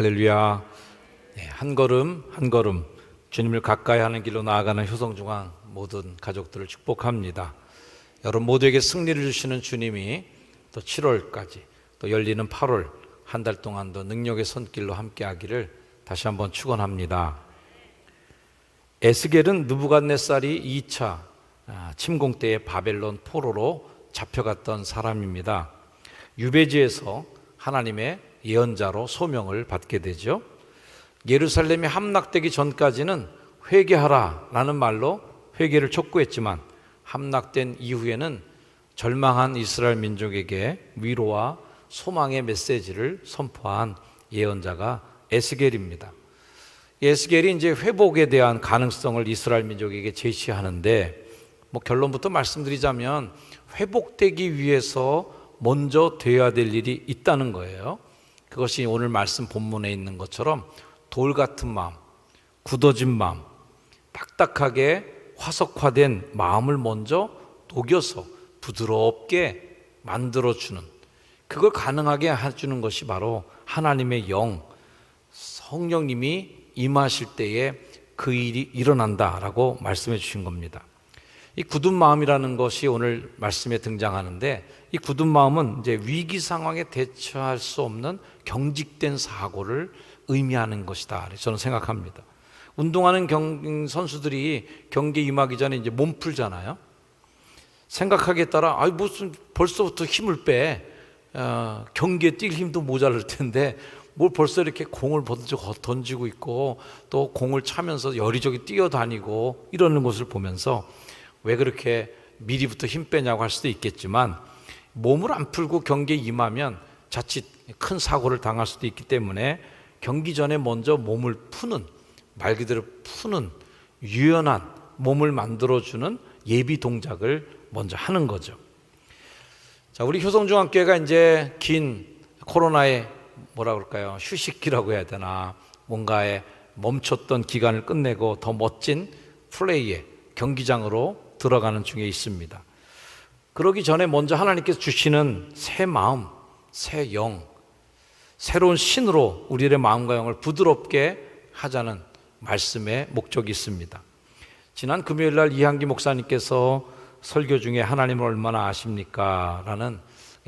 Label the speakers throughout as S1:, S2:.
S1: 할렐루야. 네, 한 걸음 한 걸음 주님을 가까이 하는 길로 나아가는 효성중앙 모든 가족들을 축복합니다. 여러분 모두에게 승리를 주시는 주님이 또 7월까지 또 열리는 8월 한 달 동안도 능력의 손길로 함께하기를 다시 한번 축원합니다. 에스겔은 느부갓네살이 2차 침공 때의 바벨론 포로로 잡혀갔던 사람입니다. 유배지에서 하나님의 예언자로 소명을 받게 되죠. 예루살렘이 함락되기 전까지는 회개하라 라는 말로 회개를 촉구했지만 함락된 이후에는 절망한 이스라엘 민족에게 위로와 소망의 메시지를 선포한 예언자가 에스겔입니다. 에스겔이 이제 회복에 대한 가능성을 이스라엘 민족에게 제시하는데 결론부터 말씀드리자면 회복되기 위해서 먼저 되어야 될 일이 있다는 거예요. 그것이 오늘 말씀 본문에 있는 것처럼 돌 같은 마음, 굳어진 마음, 딱딱하게 화석화된 마음을 먼저 녹여서 부드럽게 만들어주는, 그걸 가능하게 해주는 것이 바로 하나님의 영, 성령님이 임하실 때에 그 일이 일어난다라고 말씀해 주신 겁니다. 이 굳은 마음이라는 것이 오늘 말씀에 등장하는데, 이 굳은 마음은 이제 위기 상황에 대처할 수 없는 경직된 사고를 의미하는 것이다. 저는 생각합니다. 운동하는 선수들이 경기에 임하기 전에 이제 몸 풀잖아요. 생각하기에 따라 무슨 벌써부터 힘을 빼, 경기에 뛸 힘도 모자랄 텐데 뭘 벌써 이렇게 공을 던지고 있고 또 공을 차면서 여리저리 뛰어다니고 이러는 것을 보면서 왜 그렇게 미리부터 힘 빼냐고 할 수도 있겠지만, 몸을 안 풀고 경기에 임하면 자칫 큰 사고를 당할 수도 있기 때문에 경기 전에 먼저 몸을 푸는, 말 그대로 푸는 유연한 몸을 만들어주는 예비 동작을 먼저 하는 거죠. 자, 우리 효성중앙교회가 이제 긴 코로나의 휴식기라고 해야 되나, 뭔가에 멈췄던 기간을 끝내고 더 멋진 플레이의 경기장으로 들어가는 중에 있습니다. 그러기 전에 먼저 하나님께서 주시는 새 마음, 새 영, 새로운 신으로 우리의 마음과 영을 부드럽게 하자는 말씀의 목적이 있습니다. 지난 금요일 날 이한기 목사님께서 설교 중에 하나님을 얼마나 아십니까? 라는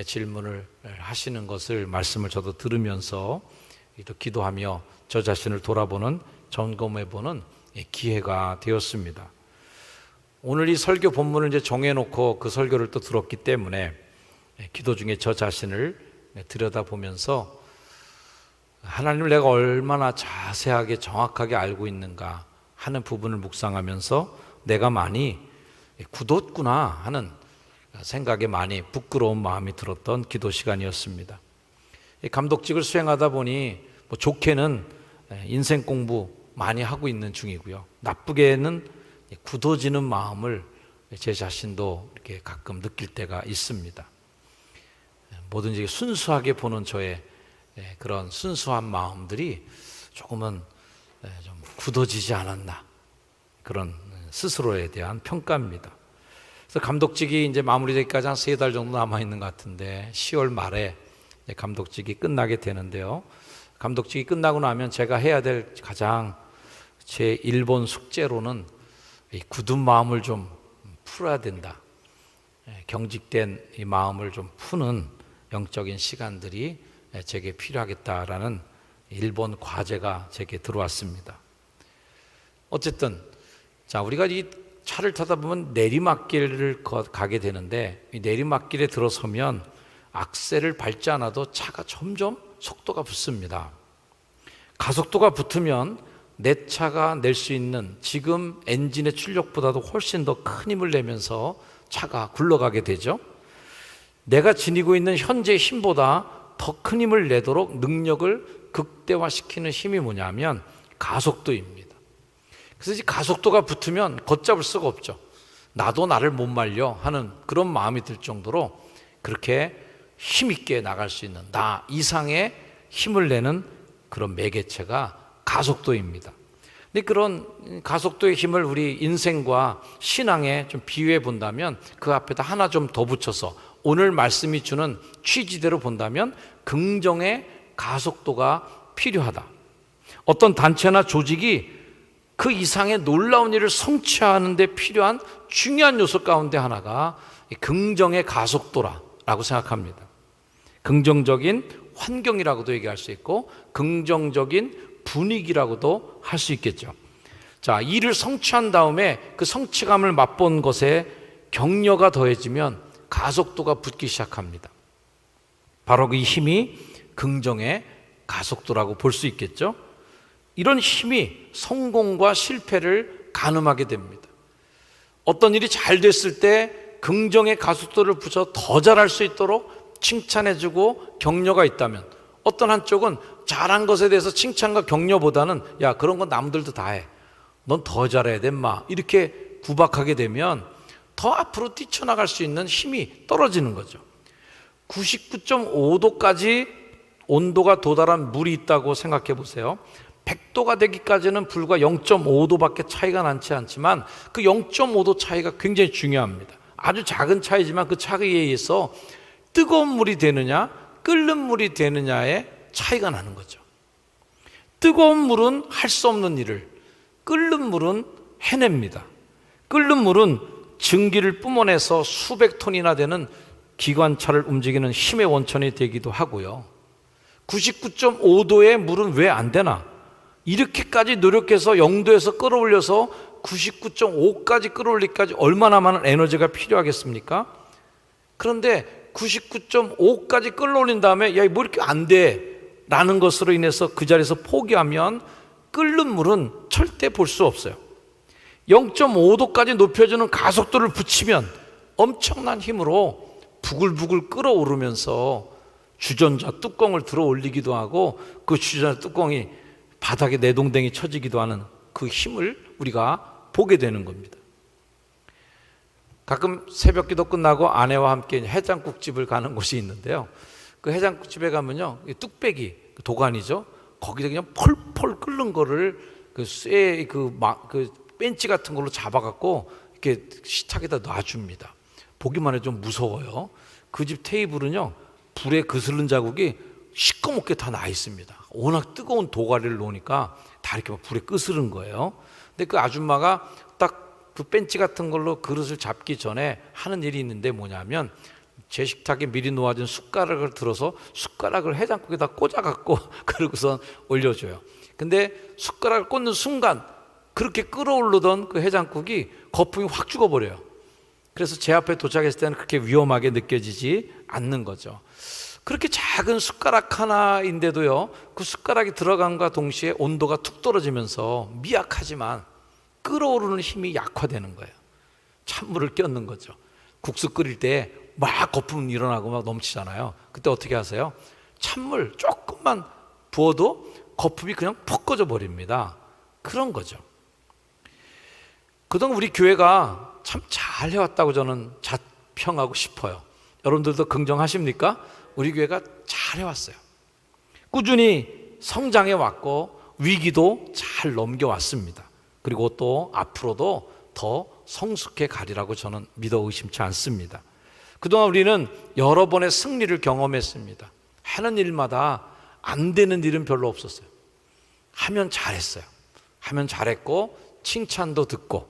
S1: 질문을 하시는 것을, 말씀을 저도 들으면서 또 기도하며 저 자신을 돌아보는, 점검해보는 기회가 되었습니다. 오늘 이 설교 본문을 이제 정해놓고 그 설교를 또 들었기 때문에 기도 중에 저 자신을 들여다보면서 하나님을 내가 얼마나 자세하게 정확하게 알고 있는가 하는 부분을 묵상하면서 내가 많이 굳었구나 하는 생각에 많이 부끄러운 마음이 들었던 기도 시간이었습니다. 감독직을 수행하다 보니 좋게는 인생 공부 많이 하고 있는 중이고요, 나쁘게는 굳어지는 마음을 제 자신도 이렇게 가끔 느낄 때가 있습니다. 뭐든지 순수하게 보는 저의 그런 순수한 마음들이 조금은 좀 굳어지지 않았나, 그런 스스로에 대한 평가입니다. 그래서 감독직이 이제 마무리되기까지 한 3달 정도 남아있는 것 같은데 10월 말에 감독직이 끝나게 되는데요, 감독직이 끝나고 나면 제가 해야 될 가장 제 1번 숙제로는 이 굳은 마음을 좀 풀어야 된다, 경직된 이 마음을 좀 푸는 영적인 시간들이 제게 필요하겠다라는 1번 과제가 제게 들어왔습니다. 어쨌든 자, 우리가 이 차를 타다 보면 내리막길을 가게 되는데, 이 내리막길에 들어서면 악셀을 밟지 않아도 차가 점점 속도가 붙습니다. 가속도가 붙으면 내 차가 낼 수 있는 지금 엔진의 출력보다도 훨씬 더 큰 힘을 내면서 차가 굴러가게 되죠. 내가 지니고 있는 현재의 힘보다 더 큰 힘을 내도록 능력을 극대화시키는 힘이 뭐냐면 가속도입니다. 그래서 이 가속도가 붙으면 걷잡을 수가 없죠. 나도 나를 못 말려 하는 그런 마음이 들 정도로 그렇게 힘있게 나갈 수 있는, 나 이상의 힘을 내는 그런 매개체가 가속도입니다. 근데 그런 가속도의 힘을 우리 인생과 신앙에 좀 비유해 본다면, 그 앞에다 하나 좀 더 붙여서 오늘 말씀이 주는 취지대로 본다면 긍정의 가속도가 필요하다. 어떤 단체나 조직이 그 이상의 놀라운 일을 성취하는 데 필요한 중요한 요소 가운데 하나가 긍정의 가속도라고 생각합니다. 긍정적인 환경이라고도 얘기할 수 있고 긍정적인 분위기라고도 할 수 있겠죠. 자, 일을 성취한 다음에 그 성취감을 맛본 것에 격려가 더해지면 가속도가 붙기 시작합니다. 바로 그 힘이 긍정의 가속도라고 볼 수 있겠죠. 이런 힘이 성공과 실패를 가늠하게 됩니다. 어떤 일이 잘 됐을 때 긍정의 가속도를 붙여 더 잘할 수 있도록 칭찬해주고 격려가 있다면, 어떤 한쪽은 잘한 것에 대해서 칭찬과 격려보다는 야, 그런 건 남들도 다 해, 넌 더 잘해야 돼 인마, 이렇게 구박하게 되면 더 앞으로 뛰쳐나갈 수 있는 힘이 떨어지는 거죠. 99.5도까지 온도가 도달한 물이 있다고 생각해 보세요. 100도가 되기까지는 불과 0.5도밖에 차이가 나지 않지만 그 0.5도 차이가 굉장히 중요합니다. 아주 작은 차이지만 그 차이에 의해서 뜨거운 물이 되느냐 끓는 물이 되느냐의 차이가 나는 거죠. 뜨거운 물은 할 수 없는 일을, 끓는 물은 해냅니다. 끓는 물은 증기를 뿜어내서 수백 톤이나 되는 기관차를 움직이는 힘의 원천이 되기도 하고요. 99.5도의 물은 왜 안 되나? 이렇게까지 노력해서 0도에서 끌어올려서 99.5까지 끌어올리기까지 얼마나 많은 에너지가 필요하겠습니까? 그런데 99.5까지 끌어올린 다음에 야, 뭐 이렇게 안 돼 라는 것으로 인해서 그 자리에서 포기하면 끓는 물은 절대 볼 수 없어요. 0.5도까지 높여주는 가속도를 붙이면 엄청난 힘으로 부글부글 끓어오르면서 주전자 뚜껑을 들어 올리기도 하고 그 주전자 뚜껑이 바닥에 내동댕이 쳐지기도 하는 그 힘을 우리가 보게 되는 겁니다. 가끔 새벽 기도 끝나고 아내와 함께 해장국집을 가는 곳이 있는데요. 그 해장국집에 가면요, 뚝배기, 도가니죠. 거기다 그냥 펄펄 끓는 거를 그 벤치 같은 걸로 잡아갖고 이렇게 식탁에다 놔줍니다. 보기만 해도 좀 무서워요. 그 집 테이블은요, 불에 그스른 자국이 시꺼멓게 다 나 있습니다. 워낙 뜨거운 도가니를 놓으니까 다 이렇게 불에 끄스른 거예요. 근데 그 아줌마가 딱 그 벤치 같은 걸로 그릇을 잡기 전에 하는 일이 있는데 뭐냐면 제 식탁에 미리 놓아진 숟가락을 들어서 숟가락을 해장국에다 꽂아갖고 그러고선 올려줘요. 근데 숟가락을 꽂는 순간 그렇게 끓어오르던 그 해장국이 거품이 확 죽어버려요. 그래서 제 앞에 도착했을 때는 그렇게 위험하게 느껴지지 않는 거죠. 그렇게 작은 숟가락 하나인데도요, 그 숟가락이 들어간과 동시에 온도가 툭 떨어지면서 미약하지만 끓어오르는 힘이 약화되는 거예요. 찬물을 껴는 거죠. 국수 끓일 때 막 거품 일어나고 막 넘치잖아요. 그때 어떻게 하세요? 찬물 조금만 부어도 거품이 그냥 퍽 꺼져 버립니다. 그런 거죠. 그동안 우리 교회가 참 잘 해왔다고 저는 자평하고 싶어요. 여러분들도 긍정하십니까? 우리 교회가 잘 해왔어요. 꾸준히 성장해 왔고 위기도 잘 넘겨왔습니다. 그리고 또 앞으로도 더 성숙해 가리라고 저는 믿어 의심치 않습니다. 그동안 우리는 여러 번의 승리를 경험했습니다. 하는 일마다 안 되는 일은 별로 없었어요. 하면 잘했어요. 하면 잘했고 칭찬도 듣고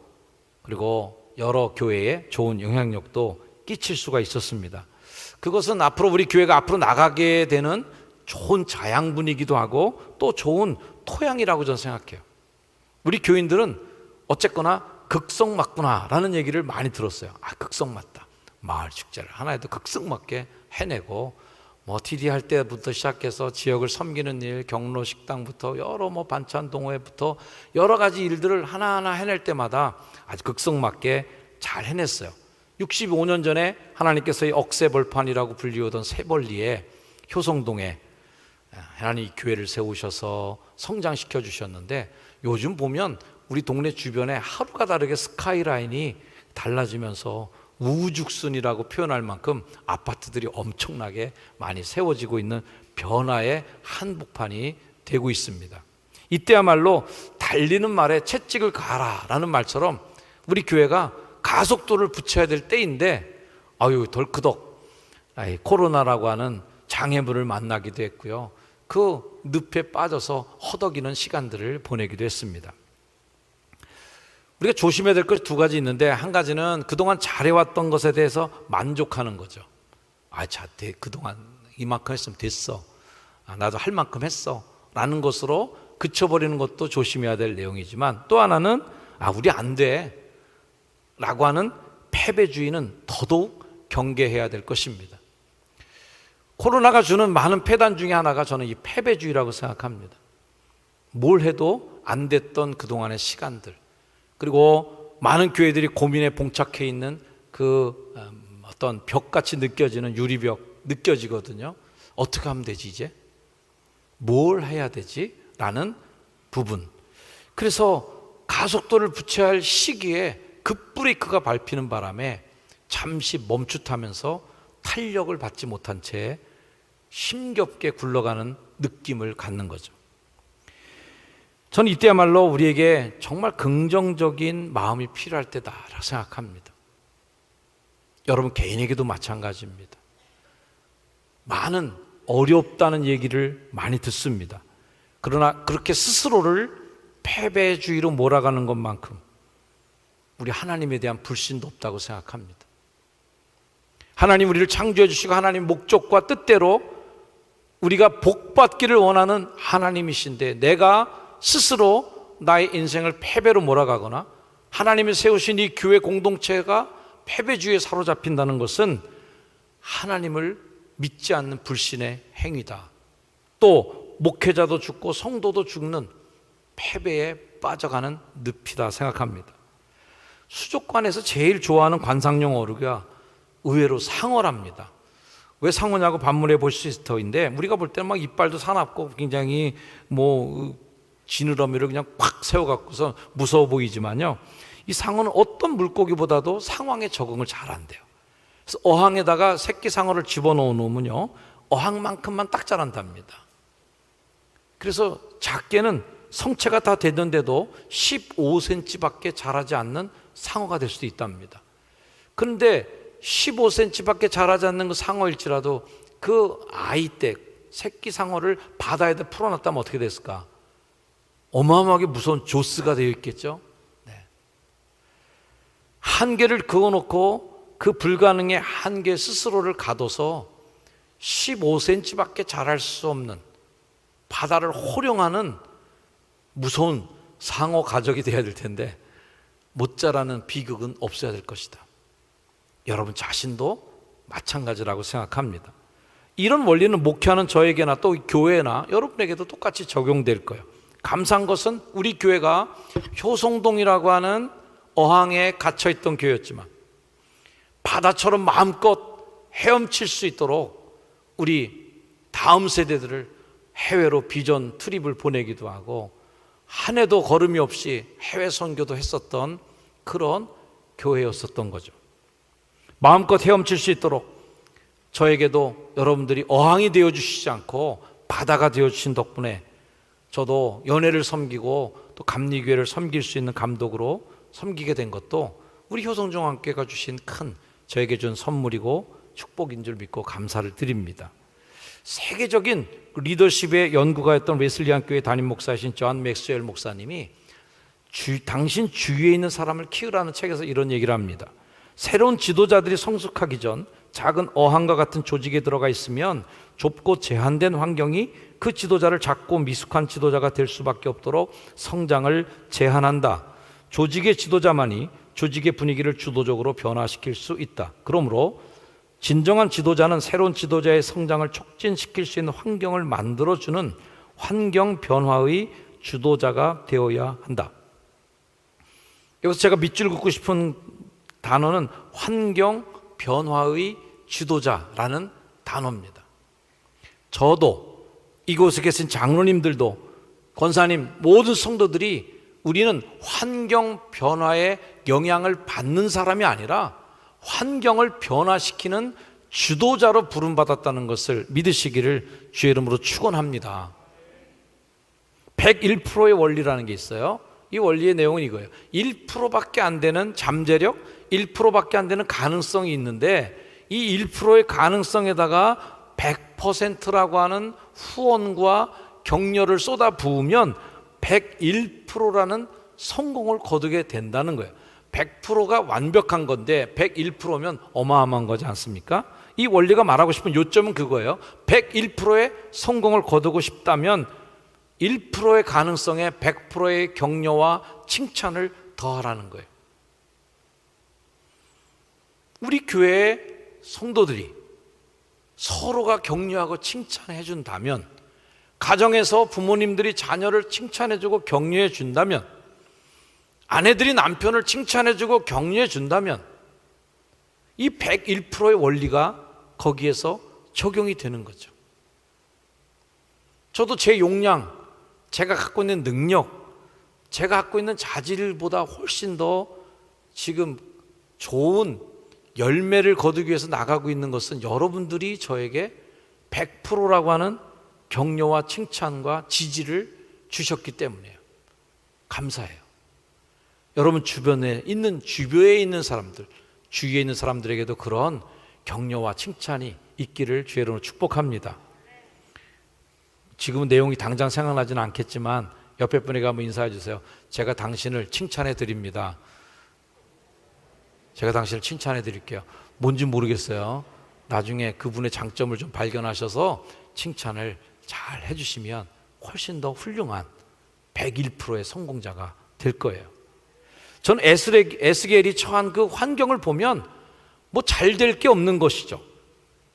S1: 그리고 여러 교회에 좋은 영향력도 끼칠 수가 있었습니다. 그것은 앞으로 우리 교회가 앞으로 나가게 되는 좋은 자양분이기도 하고 또 좋은 토양이라고 저는 생각해요. 우리 교인들은 어쨌거나 극성맞구나라는 얘기를 많이 들었어요. 아, 극성맞다. 마을 축제를 하나에도 극성맞게 해내고 뭐 TD 할 때부터 시작해서 지역을 섬기는 일, 경로 식당부터 여러 뭐 반찬 동호회부터 여러 가지 일들을 하나하나 해낼 때마다 아주 극성맞게 잘 해냈어요. 65년 전에 하나님께서 이 억새벌판이라고 불리우던 새벌리에 효성동에 하나님 교회를 세우셔서 성장시켜 주셨는데 요즘 보면 우리 동네 주변에 하루가 다르게 스카이라인이 달라지면서 우죽순이라고 표현할 만큼 아파트들이 엄청나게 많이 세워지고 있는 변화의 한복판이 되고 있습니다. 이때야말로 달리는 말에 채찍을 가라라는 말처럼 우리 교회가 가속도를 붙여야 될 때인데 덜크덕 코로나라고 하는 장애물을 만나기도 했고요. 그 늪에 빠져서 허덕이는 시간들을 보내기도 했습니다. 우리가 조심해야 될 것이 두 가지 있는데, 한 가지는 그동안 잘해왔던 것에 대해서 만족하는 거죠. 그동안 이만큼 했으면 됐어. 나도 할 만큼 했어. 라는 것으로 그쳐버리는 것도 조심해야 될 내용이지만, 또 하나는 우리 안 돼. 라고 하는 패배주의는 더더욱 경계해야 될 것입니다. 코로나가 주는 많은 폐단 중에 하나가 저는 이 패배주의라고 생각합니다. 뭘 해도 안 됐던 그동안의 시간들, 그리고 많은 교회들이 고민에 봉착해 있는 그 어떤 벽같이 느껴지는 유리벽 느껴지거든요. 어떻게 하면 되지 이제? 뭘 해야 되지? 라는 부분. 그래서 가속도를 붙여야 할 시기에 급브레이크가 밟히는 바람에 잠시 멈칫하면서 탄력을 받지 못한 채 힘겹게 굴러가는 느낌을 갖는 거죠. 저는 이때야말로 우리에게 정말 긍정적인 마음이 필요할 때다라고 생각합니다. 여러분 개인에게도 마찬가지입니다. 많은 어렵다는 얘기를 많이 듣습니다. 그러나 그렇게 스스로를 패배주의로 몰아가는 것만큼 우리 하나님에 대한 불신도 없다고 생각합니다. 하나님 우리를 창조해 주시고 하나님 목적과 뜻대로 우리가 복받기를 원하는 하나님이신데, 내가 스스로 나의 인생을 패배로 몰아가거나 하나님이 세우신 이 교회 공동체가 패배주의에 사로잡힌다는 것은 하나님을 믿지 않는 불신의 행위다. 또 목회자도 죽고 성도도 죽는 패배에 빠져가는 늪이다 생각합니다. 수족관에서 제일 좋아하는 관상용 어류가 의외로 상어랍니다. 왜 상어냐고 반문해 보실 수 있을 터인데, 우리가 볼 때는 막 이빨도 사납고 굉장히 지느러미를 그냥 꽉 세워갖고서 무서워 보이지만요, 이 상어는 어떤 물고기보다도 상황에 적응을 잘한대요. 그래서 어항에다가 새끼 상어를 집어넣어 놓으면요, 어항만큼만 딱 자란답니다. 그래서 작게는 성체가 다 됐는데도 15cm밖에 자라지 않는 상어가 될 수도 있답니다. 그런데 15cm밖에 자라지 않는 그 상어일지라도 그 아이 때 새끼 상어를 바다에다 풀어놨다면 어떻게 됐을까? 어마어마하게 무서운 조스가 되어 있겠죠. 네. 한계를 그어놓고 그 불가능의 한계 스스로를 가둬서 15cm밖에 자랄 수 없는 바다를 호령하는 무서운 상어 가족이 되어야 될 텐데, 못 자라는 비극은 없어야 될 것이다. 여러분 자신도 마찬가지라고 생각합니다. 이런 원리는 목회하는 저에게나 또 교회나 여러분에게도 똑같이 적용될 거예요. 감사한 것은 우리 교회가 효성동이라고 하는 어항에 갇혀있던 교회였지만 바다처럼 마음껏 헤엄칠 수 있도록 우리 다음 세대들을 해외로 비전 트립을 보내기도 하고 한 해도 걸음이 없이 해외 선교도 했었던 그런 교회였었던 거죠. 마음껏 헤엄칠 수 있도록 저에게도 여러분들이 어항이 되어주시지 않고 바다가 되어주신 덕분에 저도 연회를 섬기고 또 감리교회를 섬길 수 있는 감독으로 섬기게 된 것도 우리 효성중앙교회가 주신 큰 저에게 준 선물이고 축복인 줄 믿고 감사를 드립니다. 세계적인 리더십의 연구가였던 웨슬리안 교회 담임 목사이신 존 맥스웰 목사님이 당신 주위에 있는 사람을 키우라는 책에서 이런 얘기를 합니다. 새로운 지도자들이 성숙하기 전 작은 어항과 같은 조직에 들어가 있으면 좁고 제한된 환경이 그 지도자를 작고 미숙한 지도자가 될 수밖에 없도록 성장을 제한한다. 조직의 지도자만이 조직의 분위기를 주도적으로 변화시킬 수 있다. 그러므로 진정한 지도자는 새로운 지도자의 성장을 촉진시킬 수 있는 환경을 만들어주는 환경 변화의 주도자가 되어야 한다. 여기서 제가 밑줄 긋고 싶은 단어는 환경 변화의 지도자라는 단어입니다. 저도 이곳에 계신 장로님들도 권사님 모든 성도들이 우리는 환경 변화에 영향을 받는 사람이 아니라 환경을 변화시키는 주도자로 부름받았다는 것을 믿으시기를 주의 이름으로 축원합니다. 101%의 원리라는 게 있어요. 이 원리의 내용은 이거예요. 1%밖에 안 되는 잠재력, 1%밖에 안 되는 가능성이 있는데 이 1%의 가능성에다가 100%라고 하는 후원과 격려를 쏟아 부으면 101%라는 성공을 거두게 된다는 거예요. 100%가 완벽한 건데 101%면 어마어마한 거지 않습니까? 이 원리가 말하고 싶은 요점은 그거예요. 101%의 성공을 거두고 싶다면 1%의 가능성에 100%의 격려와 칭찬을 더하라는 거예요. 우리 교회의 성도들이 서로가 격려하고 칭찬해 준다면, 가정에서 부모님들이 자녀를 칭찬해 주고 격려해 준다면, 아내들이 남편을 칭찬해 주고 격려해 준다면 이 101%의 원리가 거기에서 적용이 되는 거죠. 저도 제 역량, 제가 갖고 있는 능력, 제가 갖고 있는 자질보다 훨씬 더 지금 좋은 열매를 거두기 위해서 나가고 있는 것은 여러분들이 저에게 100%라고 하는 격려와 칭찬과 지지를 주셨기 때문이에요. 감사해요. 여러분 주변에 있는 사람들, 주위에 있는 사람들에게도 그런 격려와 칭찬이 있기를 주의 이름으로 축복합니다. 지금은 내용이 당장 생각나지는 않겠지만 옆에 분에게 한번 인사해 주세요. 제가 당신을 칭찬해 드립니다. 제가 당신을 칭찬해 드릴게요. 뭔지 모르겠어요. 나중에 그분의 장점을 좀 발견하셔서 칭찬을 잘 해주시면 훨씬 더 훌륭한 101%의 성공자가 될 거예요. 저는 에스겔이 처한 그 환경을 보면 뭐 잘 될 게 없는 것이죠.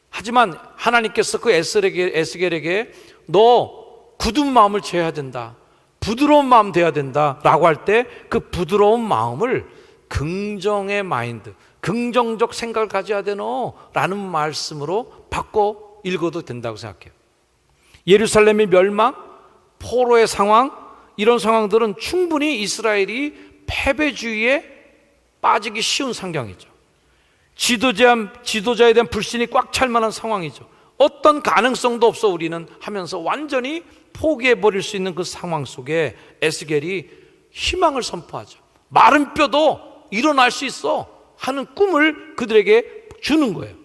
S1: 하지만 하나님께서 그 에스겔에게 너 굳은 마음을 취해야 된다, 부드러운 마음 돼야 된다 라고 할 때 그 부드러운 마음을 긍정의 마인드, 긍정적 생각을 가져야 되노 라는 말씀으로 바꿔 읽어도 된다고 생각해요. 예루살렘의 멸망, 포로의 상황, 이런 상황들은 충분히 이스라엘이 패배주의에 빠지기 쉬운 상황이죠. 지도자에 대한 불신이 꽉 찰 만한 상황이죠. 어떤 가능성도 없어 우리는 하면서 완전히 포기해버릴 수 있는 그 상황 속에 에스겔이 희망을 선포하죠. 마른 뼈도 일어날 수 있어 하는 꿈을 그들에게 주는 거예요.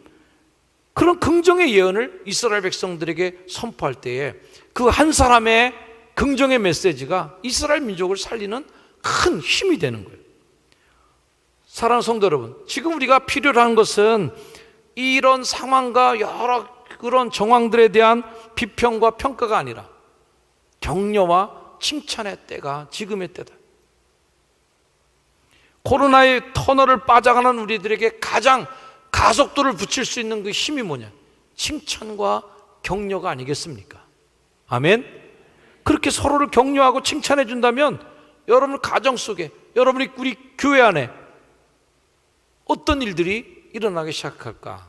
S1: 그런 긍정의 예언을 이스라엘 백성들에게 선포할 때에 그 한 사람의 긍정의 메시지가 이스라엘 민족을 살리는 큰 힘이 되는 거예요. 사랑하는 성도 여러분, 지금 우리가 필요로 하는 것은 이런 상황과 여러 그런 정황들에 대한 비평과 평가가 아니라 격려와 칭찬의 때가 지금의 때다. 코로나의 터널을 빠져가는 우리들에게 가장 가속도를 붙일 수 있는 그 힘이 뭐냐? 칭찬과 격려가 아니겠습니까? 아멘? 그렇게 서로를 격려하고 칭찬해 준다면 여러분 가정 속에, 여러분이 우리 교회 안에 어떤 일들이 일어나기 시작할까?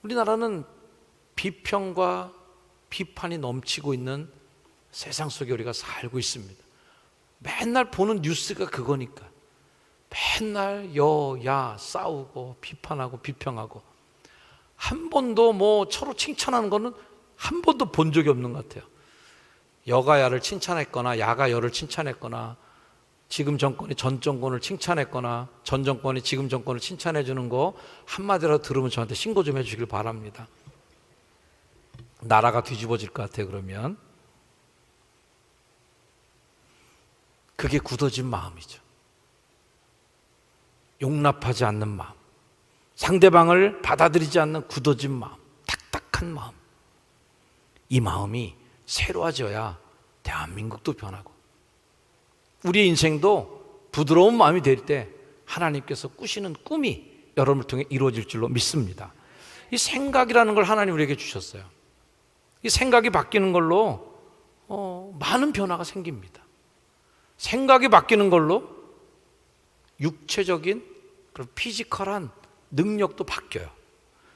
S1: 우리나라는 비평과 비판이 넘치고 있는 세상 속에 우리가 살고 있습니다. 맨날 보는 뉴스가 그거니까. 맨날 여야 싸우고 비판하고 비평하고, 한 번도 뭐 서로 칭찬하는 거는 한 번도 본 적이 없는 것 같아요. 여가 야를 칭찬했거나 야가 여를 칭찬했거나, 지금 정권이 전 정권을 칭찬했거나 전 정권이 지금 정권을 칭찬해 주는 거 한마디라도 들으면 저한테 신고 좀 해주시길 바랍니다. 나라가 뒤집어질 것 같아요. 그러면 그게 굳어진 마음이죠. 용납하지 않는 마음, 상대방을 받아들이지 않는 굳어진 마음, 딱딱한 마음, 이 마음이 새로워져야 대한민국도 변하고 우리의 인생도 부드러운 마음이 될 때 하나님께서 꾸시는 꿈이 여러분을 통해 이루어질 줄로 믿습니다. 이 생각이라는 걸 하나님 우리에게 주셨어요. 이 생각이 바뀌는 걸로 많은 변화가 생깁니다. 생각이 바뀌는 걸로 육체적인 그런 피지컬한 능력도 바뀌어요.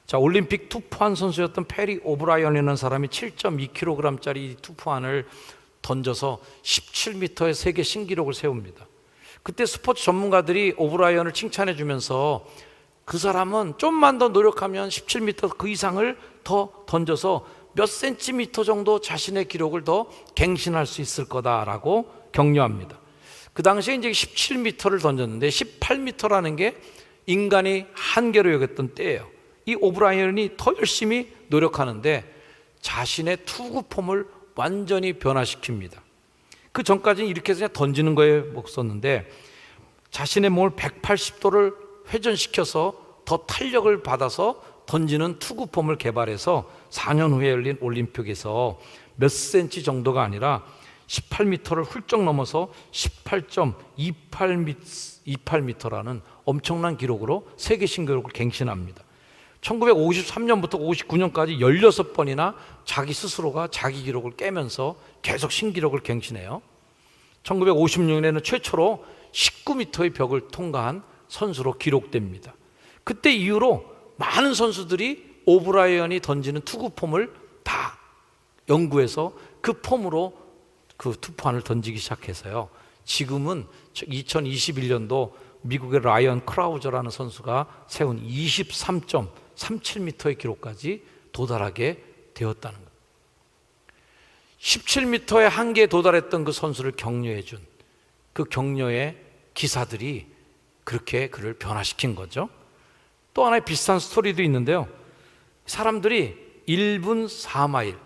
S1: 자, 올림픽 투포한 선수였던 페리 오브라이언이라는 사람이 7.2kg짜리 투포안을 던져서 17m의 세계 신기록을 세웁니다. 그때 스포츠 전문가들이 오브라이언을 칭찬해 주면서 그 사람은 좀만 더 노력하면 17m 그 이상을 더 던져서 몇 센티미터 정도 자신의 기록을 더 갱신할 수 있을 거다라고 격려합니다. 그 당시에 이제 17m를 던졌는데 18m라는 게 인간이 한계로 여겼던 때예요. 이 오브라이언이 더 열심히 노력하는데 자신의 투구 폼을 완전히 변화시킵니다. 그 전까지는 이렇게 해서 그냥 던지는 거에 먹었는데 자신의 몸을 180도를 회전시켜서 더 탄력을 받아서 던지는 투구 폼을 개발해서 4년 후에 열린 올림픽에서 몇 센치 정도가 아니라 18m를 훌쩍 넘어서 18.28m라는 엄청난 기록으로 세계 신기록을 갱신합니다. 1953년부터 59년까지 16번이나 자기 스스로가 자기 기록을 깨면서 계속 신기록을 갱신해요. 1956년에는 최초로 19m의 벽을 통과한 선수로 기록됩니다. 그때 이후로 많은 선수들이 오브라이언이 던지는 투구 폼을 다 연구해서 그 폼으로 그 투판을 던지기 시작해서요. 지금은 2021년도 미국의 라이언 크라우저라는 선수가 세운 23.37m의 기록까지 도달하게 되었다는 것. 17m의 한계에 도달했던 그 선수를 격려해 준 그 격려의 기사들이 그렇게 그를 변화시킨 거죠. 또 하나의 비슷한 스토리도 있는데요. 사람들이 1분 4마일,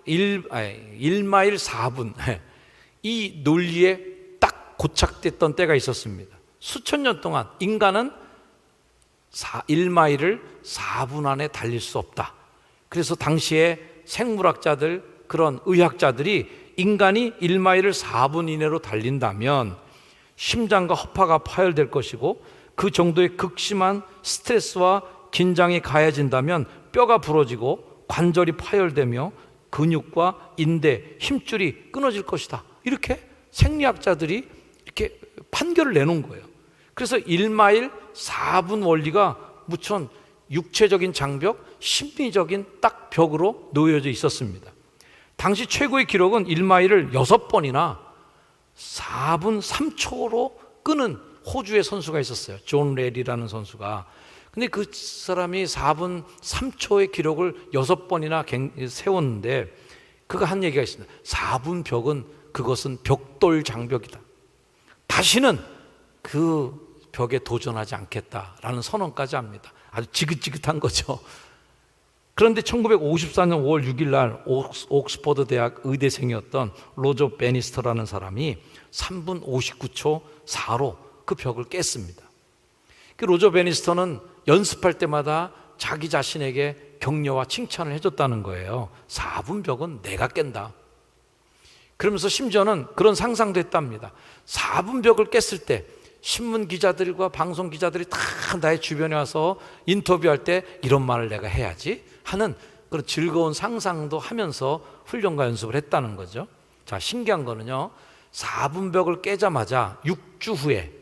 S1: 1마일 4분 이 논리에 딱 고착됐던 때가 있었습니다. 수천 년 동안 인간은 1마일을 4분 안에 달릴 수 없다. 그래서 당시에 생물학자들, 그런 의학자들이 인간이 1마일을 4분 이내로 달린다면 심장과 허파가 파열될 것이고 그 정도의 극심한 스트레스와 긴장이 가해진다면 뼈가 부러지고 관절이 파열되며 근육과 인대, 힘줄이 끊어질 것이다. 이렇게 생리학자들이 이렇게 판결을 내놓은 거예요. 그래서 1마일 4분 원리가 무천 육체적인 장벽, 심리적인 딱 벽으로 놓여져 있었습니다. 당시 최고의 기록은 1마일을 6번이나 4분 3초로 끄는 호주의 선수가 있었어요. 존 레리라는 선수가. 근데 그 사람이 4분 3초의 기록을 6번이나 세웠는데 그가 한 얘기가 있습니다. 4분 벽은 그것은 벽돌 장벽이다. 다시는 그 벽에 도전하지 않겠다라는 선언까지 합니다. 아주 지긋지긋한 거죠. 그런데 1954년 5월 6일 날 옥스퍼드 대학 의대생이었던 로저 베니스터라는 사람이 3분 59초 4로 그 벽을 깼습니다. 그 로저 베니스터는 연습할 때마다 자기 자신에게 격려와 칭찬을 해줬다는 거예요. 4분 벽은 내가 깬다. 그러면서 심지어는 그런 상상도 했답니다. 4분 벽을 깼을 때 신문 기자들과 방송 기자들이 다 나의 주변에 와서 인터뷰할 때 이런 말을 내가 해야지 하는 그런 즐거운 상상도 하면서 훈련과 연습을 했다는 거죠. 자, 신기한 거는요, 4분 벽을 깨자마자 6주 후에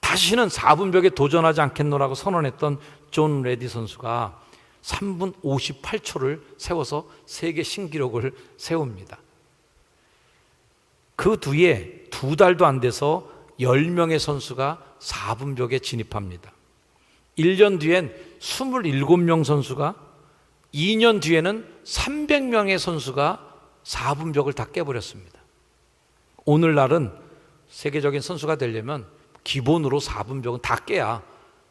S1: 다시는 4분 벽에 도전하지 않겠노라고 선언했던 존 레디 선수가 3분 58초를 세워서 세계 신기록을 세웁니다. 그 뒤에 2달도 안 돼서 10명의 선수가 4분 벽에 진입합니다. 1년 뒤엔 27명 선수가, 2년 뒤에는 300명의 선수가 4분 벽을 다 깨버렸습니다. 오늘날은 세계적인 선수가 되려면 기본으로 4분 벽은 다 깨야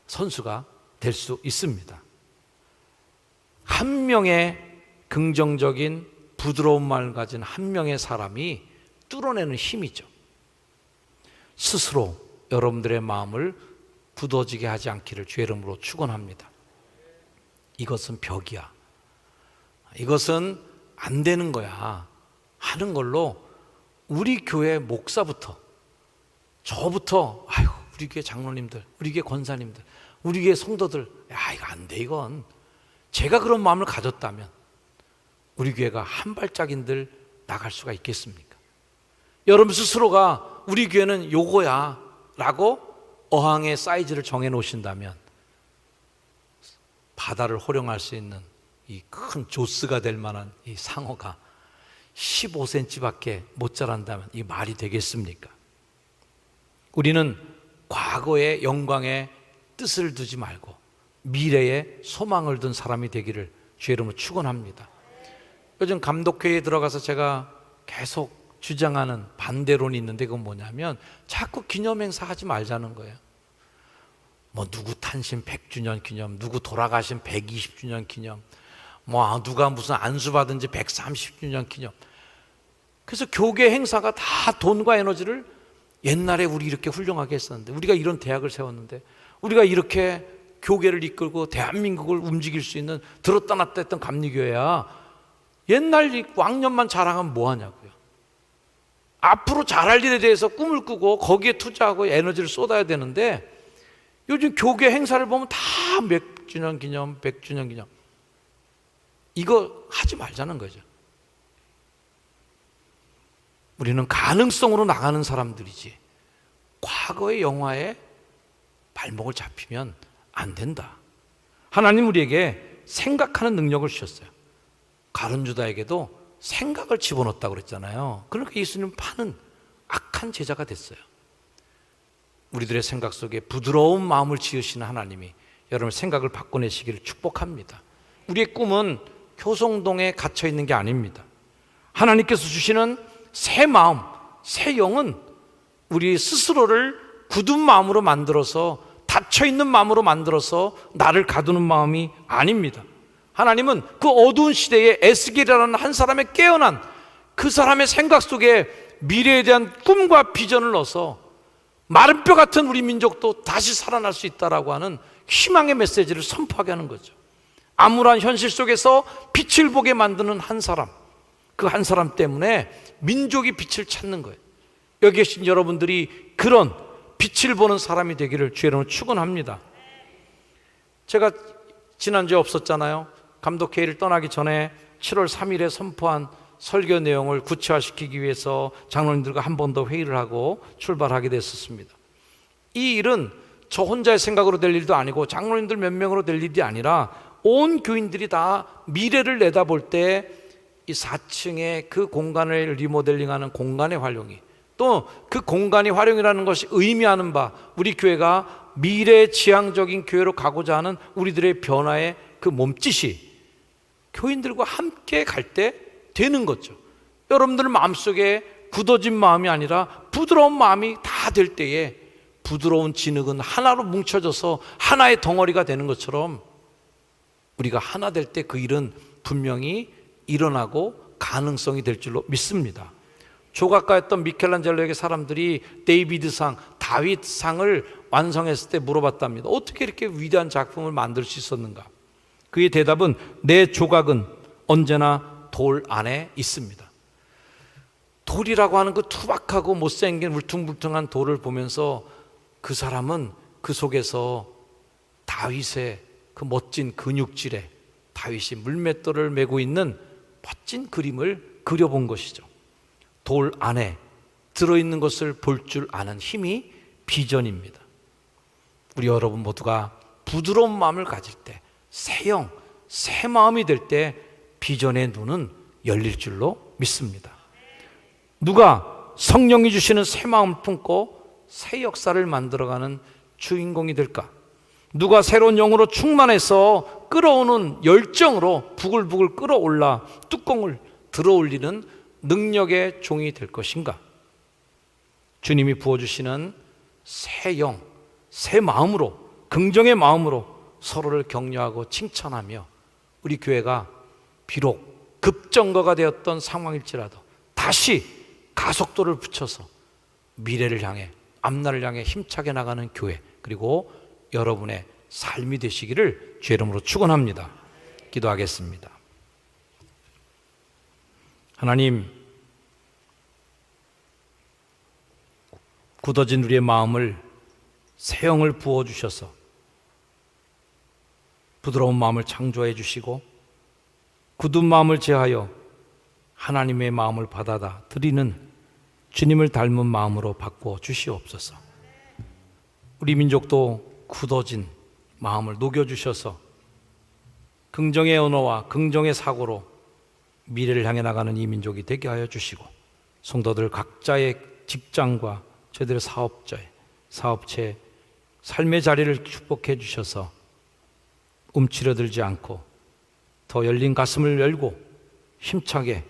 S1: 선수가 될 수 있습니다. 한 명의 긍정적인 부드러운 마음을 가진 한 명의 사람이 뚫어내는 힘이죠. 스스로 여러분들의 마음을 굳어지게 하지 않기를 주의 이름으로 축원합니다. 이것은 벽이야. 이것은 안 되는 거야 하는 걸로 우리 교회 목사부터 저부터 아유 우리 교회 장로님들, 우리 교회 권사님들, 우리 교회 성도들 야 이거 안 돼 이건 제가 그런 마음을 가졌다면 우리 교회가 한 발짝인들 나갈 수가 있겠습니까? 여러분 스스로가 우리 교회는 요거야 라고 어항의 사이즈를 정해 놓으신다면 바다를 호령할 수 있는 이 큰 조스가 될 만한 이 상어가 15cm밖에 못 자란다면 이 말이 되겠습니까? 우리는 과거의 영광에 뜻을 두지 말고 미래에 소망을 둔 사람이 되기를 주의 이름으로 축원합니다. 요즘 감독회의에 들어가서 제가 계속 주장하는 반대론이 있는데 그건 뭐냐면 자꾸 기념행사 하지 말자는 거예요. 뭐 누구 탄신 100주년 기념, 누구 돌아가신 120주년 기념, 뭐 누가 무슨 안수 받은 지 130주년 기념. 그래서 교계 행사가 다 돈과 에너지를, 옛날에 우리 이렇게 훌륭하게 했었는데, 우리가 이런 대학을 세웠는데, 우리가 이렇게 교계를 이끌고 대한민국을 움직일 수 있는 들었다 놨다 했던 감리교회야, 옛날 왕년만 자랑하면 뭐하냐고요. 앞으로 잘할 일에 대해서 꿈을 꾸고 거기에 투자하고 에너지를 쏟아야 되는데, 요즘 교계 행사를 보면 다 몇 주년 기념, 100주년 기념, 이거 하지 말자는 거죠. 우리는 가능성으로 나가는 사람들이지, 과거의 영화에 발목을 잡히면 안 된다. 하나님 우리에게 생각하는 능력을 주셨어요. 가룟 유다에게도 생각을 집어넣었다고 그랬잖아요. 그러니까 예수님은 파는 악한 제자가 됐어요. 우리들의 생각 속에 부드러운 마음을 지으시는 하나님이 여러분의 생각을 바꿔내시기를 축복합니다. 우리의 꿈은 효성동에 갇혀 있는 게 아닙니다. 하나님께서 주시는 새 마음, 새 영은 우리 스스로를 굳은 마음으로 만들어서, 닫혀있는 마음으로 만들어서 나를 가두는 마음이 아닙니다. 하나님은 그 어두운 시대에 에스겔이라는 한 사람의 깨어난 그 사람의 생각 속에 미래에 대한 꿈과 비전을 넣어서 마른 뼈 같은 우리 민족도 다시 살아날 수 있다라고 하는 희망의 메시지를 선포하게 하는 거죠. 암울한 현실 속에서 빛을 보게 만드는 한 사람, 그 한 사람 때문에 민족이 빛을 찾는 거예요. 여기 계신 여러분들이 그런 빛을 보는 사람이 되기를 주의 이름으로 축원합니다. 제가 지난주에 없었잖아요. 감독회의를 떠나기 전에 7월 3일에 선포한 설교 내용을 구체화시키기 위해서 장로님들과 한 번 더 회의를 하고 출발하게 됐었습니다. 이 일은 저 혼자의 생각으로 될 일도 아니고 장로님들 몇 명으로 될 일이 아니라 온 교인들이 다 미래를 내다볼 때 이 4층의 그 공간을 리모델링하는 공간의 활용이, 또 그 공간의 활용이라는 것이 의미하는 바, 우리 교회가 미래지향적인 교회로 가고자 하는 우리들의 변화의 그 몸짓이 교인들과 함께 갈 때 되는 거죠. 여러분들 마음속에 굳어진 마음이 아니라 부드러운 마음이 다 될 때에 부드러운 진흙은 하나로 뭉쳐져서 하나의 덩어리가 되는 것처럼 우리가 하나 될 때 그 일은 분명히 일어나고 가능성이 될 줄로 믿습니다. 조각가였던 미켈란젤로에게 사람들이 데이비드상, 다윗상을 완성했을 때 물어봤답니다. 어떻게 이렇게 위대한 작품을 만들 수 있었는가? 그의 대답은 내 조각은 언제나 돌 안에 있습니다. 돌이라고 하는 그 투박하고 못생긴 울퉁불퉁한 돌을 보면서 그 사람은 그 속에서 다윗의 그 멋진 근육질에 다윗이 물맷돌을 메고 있는 멋진 그림을 그려본 것이죠. 돌 안에 들어있는 것을 볼 줄 아는 힘이 비전입니다. 우리 여러분 모두가 부드러운 마음을 가질 때, 새 영, 새 마음이 될 때 비전의 눈은 열릴 줄로 믿습니다. 누가 성령이 주시는 새 마음을 품고 새 역사를 만들어가는 주인공이 될까? 누가 새로운 영으로 충만해서 끌어오는 열정으로 부글부글 끌어올라 뚜껑을 들어올리는 능력의 종이 될 것인가? 주님이 부어주시는 새 영, 새 마음으로, 긍정의 마음으로 서로를 격려하고 칭찬하며 우리 교회가 비록 급정거가 되었던 상황일지라도 다시 가속도를 붙여서 미래를 향해, 앞날을 향해 힘차게 나가는 교회, 그리고 여러분의 삶이 되시기를 주의 이름으로 축원합니다. 기도하겠습니다. 하나님, 굳어진 우리의 마음을 새 영을 부어주셔서 부드러운 마음을 창조해 주시고 굳은 마음을 제하여 하나님의 마음을 받아다 드리는 주님을 닮은 마음으로 바꿔 주시옵소서. 우리 민족도 굳어진 마음을 녹여주셔서 긍정의 언어와 긍정의 사고로 미래를 향해 나가는 이 민족이 되게 하여 주시고, 성도들 각자의 직장과 저희들의 사업체, 삶의 자리를 축복해 주셔서 움츠러들지 않고 더 열린 가슴을 열고 힘차게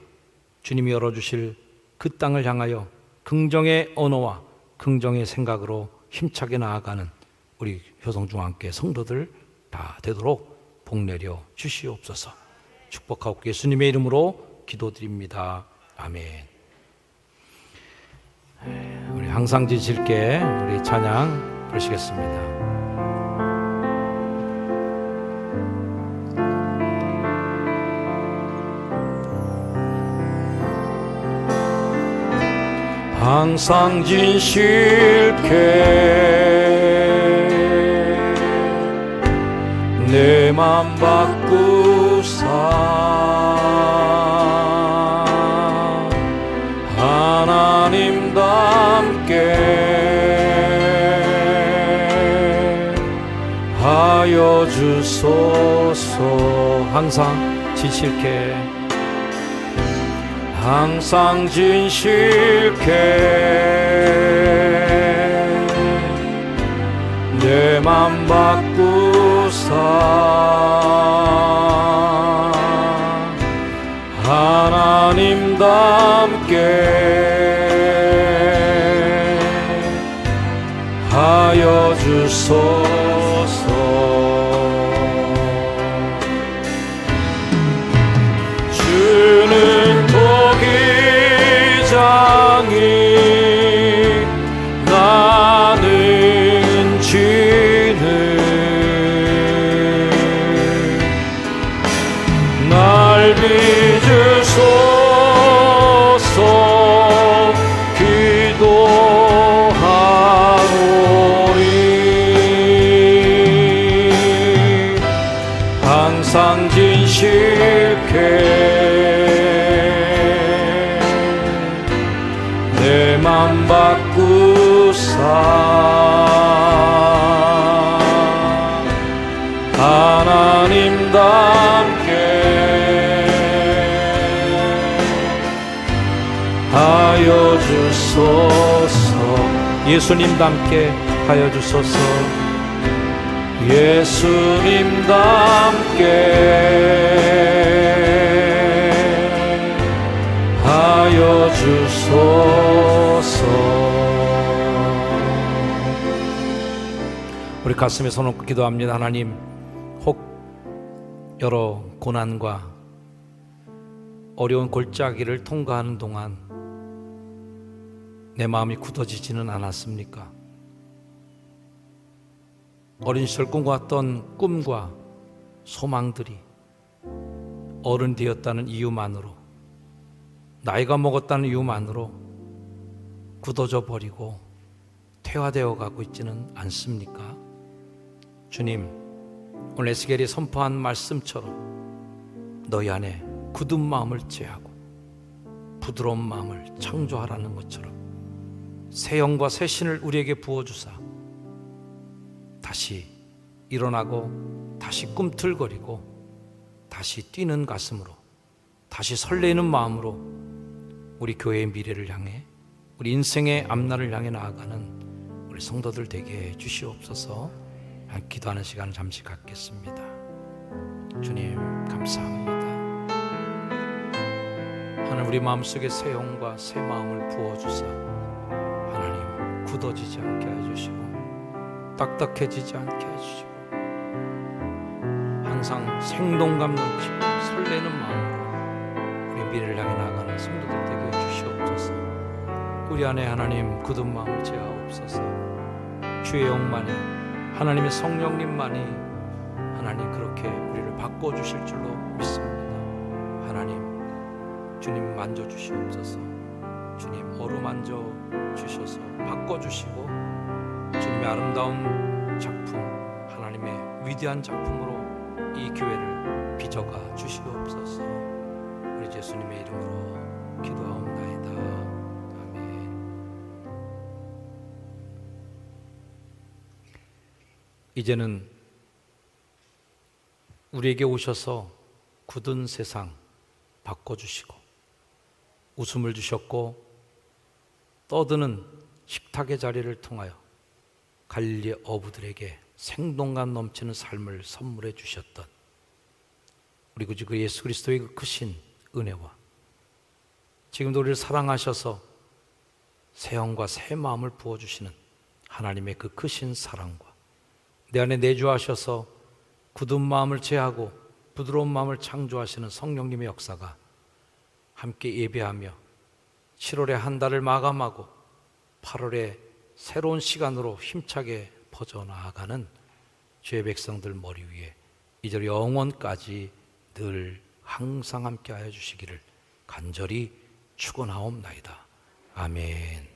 S1: 주님이 열어주실 그 땅을 향하여 긍정의 언어와 긍정의 생각으로 힘차게 나아가는 우리 효성중앙교회 성도들 다 되도록 복 내려 주시옵소서. 축복하고 예수님의 이름으로 기도드립니다. 아멘. 우리 항상 지실게 우리 찬양 부르시겠습니다. 항상 진실케 내 맘 바꾸사 하나님답게 하여 주소서. 항상 진실케 항상 진실케 내 맘 바꾸사 하나님답게 하여 주소서. 주는 토기장이 나는 쥐는 날 빚으소서 기도하오리. 항상 진실케 내 맘 바꾸사 하나님답게 하여 주소서. 예수님답게 하여 주소서. 예수님답게 하여 주소서. 우리 가슴에 손 얹고 기도합니다. 하나님, 혹 여러 고난과 어려운 골짜기를 통과하는 동안 내 마음이 굳어지지는 않았습니까? 어린 시절 꿈꿔왔던 꿈과 소망들이 어른 되었다는 이유만으로, 나이가 먹었다는 이유만으로 굳어져 버리고 퇴화되어 가고 있지는 않습니까? 주님, 오늘 에스겔이 선포한 말씀처럼 너희 안에 굳은 마음을 제하고 부드러운 마음을 창조하라는 것처럼 새 영과 새 신을 우리에게 부어주사 다시 일어나고 다시 꿈틀거리고 다시 뛰는 가슴으로 다시 설레는 마음으로 우리 교회의 미래를 향해 우리 인생의 앞날을 향해 나아가는 우리 성도들 되게 해 주시옵소서. 기도하는 시간을 잠시 갖겠습니다. 주님 감사합니다. 하나님, 우리 마음속에 새 영과 새 마음을 부어주사 하나님 굳어지지 않게 해주시고 딱딱해지지 않게 해주시고 항상 생동감 넘치고 설레는 마음으로 우리 미래를 향해 나아가는 성도들 되게 해주시옵소서. 우리 안에 하나님 굳은 마음을 제하옵소서. 주의 영만이, 하나님의 성령님만이 하나님 그렇게 우리를 바꿔주실 줄로 믿습니다. 하나님, 주님 만져주시옵소서. 주님 어루만져 주셔서 바꿔주시고 주님의 아름다운 작품, 하나님의 위대한 작품으로 이 교회를 빚어가 주시옵소서. 우리 예수님의 이름으로 기도하옵나이다. 아멘. 이제는 우리에게 오셔서 굳은 세상 바꿔주시고 웃음을 주셨고 떠드는 식탁의 자리를 통하여 갈릴리 어부들에게 생동감 넘치는 삶을 선물해 주셨던 우리 그 예수 그리스도의 그 크신 은혜와 지금도 우리를 사랑하셔서 새 영과 새 마음을 부어주시는 하나님의 그 크신 사랑과 내 안에 내주하셔서 굳은 마음을 제하고 부드러운 마음을 창조하시는 성령님의 역사가 함께 예배하며 7월의 한 달을 마감하고 8월에 새로운 시간으로 힘차게 퍼져나가는 주의 백성들 머리 위에 이제 영원까지 늘 항상 함께 하여 주시기를 간절히 축원하옵나이다. 아멘.